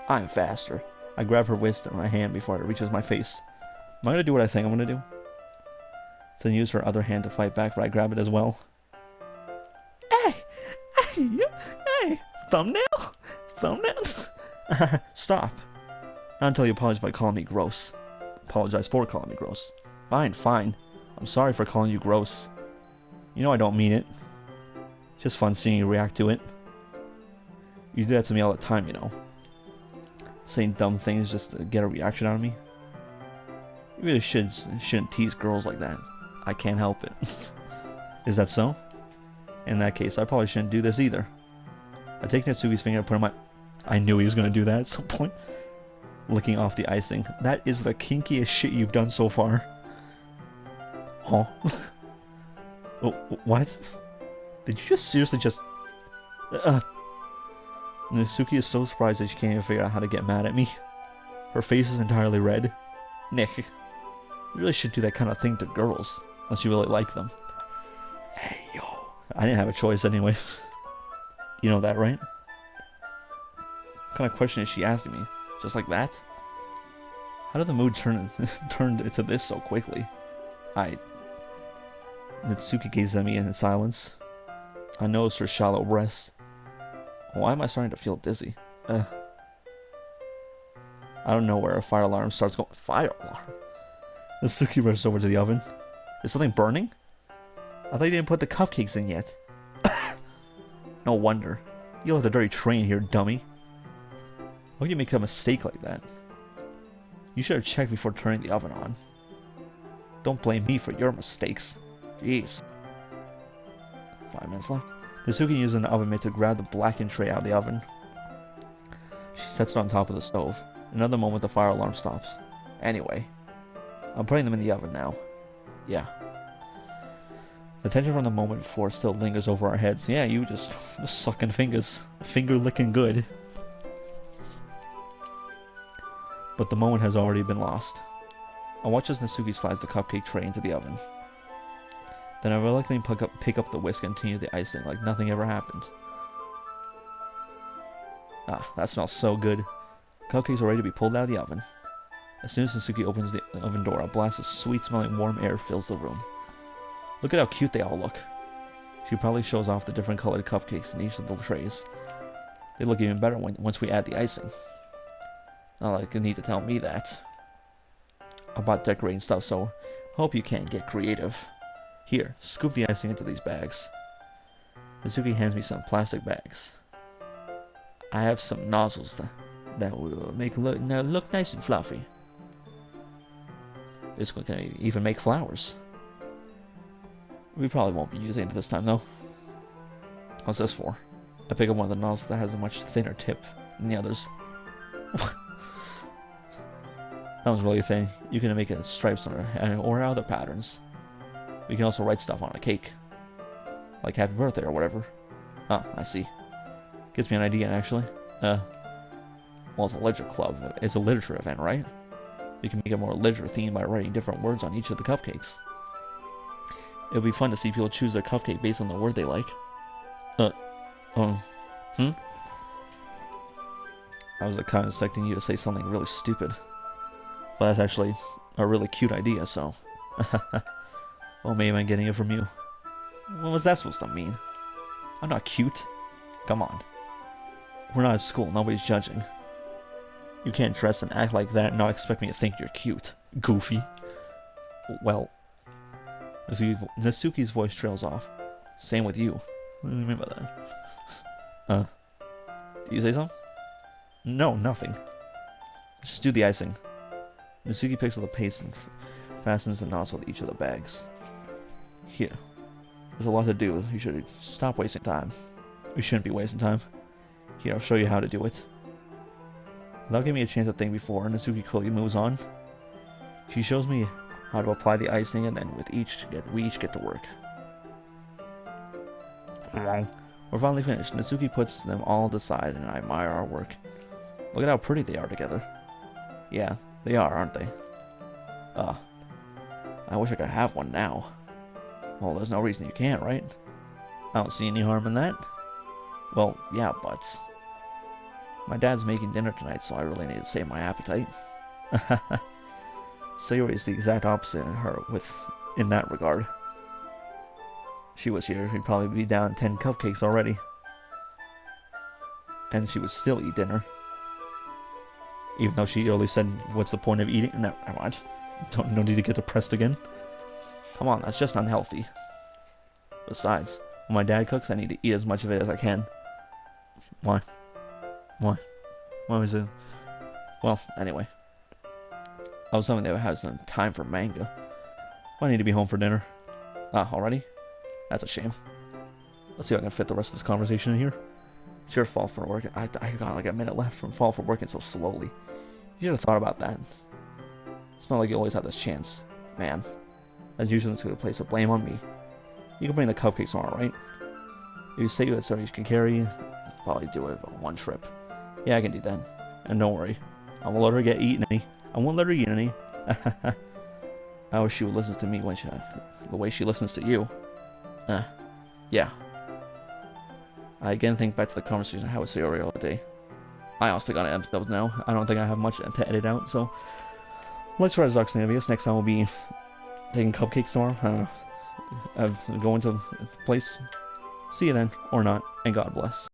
I'm faster. I grab her wrist in my hand before it reaches my face. Am I gonna do what I think I'm gonna do? Then use her other hand to fight back, but I grab it as well. Hey! Hey! Hey! Thumbnail? Thumbnail? Stop. Not until you apologize by calling me gross. Apologize for calling me gross. Fine, fine. I'm sorry for calling you gross. You know I don't mean it. Just fun seeing you react to it. You do that to me all the time, you know. Saying dumb things just to get a reaction out of me. You really shouldn't tease girls like that. I can't help it. Is that so? In that case, I probably shouldn't do this either. I take Natsuki's finger and put it in my... I knew he was going to do that at some point. Licking off the icing. That is the kinkiest shit you've done so far. Huh? Oh, what? Did you just seriously just... Natsuki is so surprised that she can't even figure out how to get mad at me. Her face is entirely red. Nick, you really shouldn't do that kind of thing to girls, unless you really like them. Hey, yo. I didn't have a choice anyway. You know that, right? What kind of question is she asking me? Just like that? How did the mood turn into this so quickly? Natsuki gazes at me in silence. I notice her shallow breaths. Why am I starting to feel dizzy? I don't know where a fire alarm starts going. Fire alarm? Natsuki rushes over to the oven. Is something burning? I thought you didn't put the cupcakes in yet. No wonder. You left a dirty tray in here, dummy. How can you make a mistake like that? You should have checked before turning the oven on. Don't blame me for your mistakes. Jeez. 5 minutes left. Natsuki uses an oven mitt to grab the blackened tray out of the oven. She sets it on top of the stove. In another moment, the fire alarm stops. Anyway, I'm putting them in the oven now. Yeah. The tension from the moment before still lingers over our heads. Yeah, you just sucking fingers. Finger licking good. But the moment has already been lost. I watch as Natsuki slides the cupcake tray into the oven. Then I reluctantly pick up the whisk and continue the icing like nothing ever happened. Ah, that smells so good. Cupcakes are ready to be pulled out of the oven. As soon as Natsuki opens the oven door, a blast of sweet-smelling warm air fills the room. Look at how cute they all look. She probably shows off the different colored cupcakes in each of the trays. They look even better once we add the icing. Not like you need to tell me that. I'm about decorating stuff, so hope you can't get creative. Here, scoop the icing into these bags. Natsuki hands me some plastic bags. I have some nozzles that will make look nice and fluffy. This one can even make flowers. We probably won't be using it this time though. What's this for? I pick up one of the nozzles that has a much thinner tip than the others. That was really a thing. You can make it stripes on it or other patterns. We can also write stuff on a cake. Like happy birthday or whatever. Oh, I see. Gives me an idea actually. Well, it's a literature club. It's a literature event, right? We can make it more literature themed by writing different words on each of the cupcakes. It would be fun to see people choose their cupcake based on the word they like. I was kind of expecting you to say something really stupid. But that's actually a really cute idea, so... Well, maybe I'm getting it from you. What was that supposed to mean? I'm not cute. Come on. We're not at school, nobody's judging. You can't dress and act like that and not expect me to think you're cute. Goofy. Well... Natsuki's voice trails off. Same with you. What do you mean by that? Did you say something? No, nothing. Just do the icing. Natsuki picks up the paste and fastens the nozzle to each of the bags. Here. There's a lot to do. You should stop wasting time. We shouldn't be wasting time. Here, I'll show you how to do it. Without giving me a chance to think before, Natsuki quickly moves on. She shows me how to apply the icing, and then we each get to work. We're finally finished. Natsuki puts them all aside, and I admire our work. Look at how pretty they are together. Yeah, they are, aren't they? I wish I could have one now. Well, there's no reason you can't, right? I don't see any harm in that. Well, yeah, but... My dad's making dinner tonight, so I really need to save my appetite. Sayori is the exact opposite in that regard. She was here, she'd probably be down 10 cupcakes already. And she would still eat dinner. Even though she earlier said, what's the point of eating? No, never mind. No need to get depressed again. Come on, that's just unhealthy. Besides, when my dad cooks, I need to eat as much of it as I can. Why? Why was it? Well, anyway. I was hoping they would have some time for manga. Well, I need to be home for dinner. Already? That's a shame. Let's see if I can fit the rest of this conversation in here. It's your fault for working. I got like a minute left from fault for working so slowly. You should have thought about that. It's not like you always have this chance. Man, that's usually to place the blame on me. You can bring the cupcakes tomorrow, right? If you say you can carry, probably do it on one trip. Yeah, I can do that. And don't worry, I won't let her get eaten any. I won't let her eat any. I wish she would listen to me when the way she listens to you. Yeah. I again think back to the conversation I had with Sayori all day. I also got episodes now. I don't think I have much to edit out, so let's try to DarkSideNick videos. Next time we'll be taking cupcakes tomorrow. I don't know. Going to a place. See you then, or not, and God bless.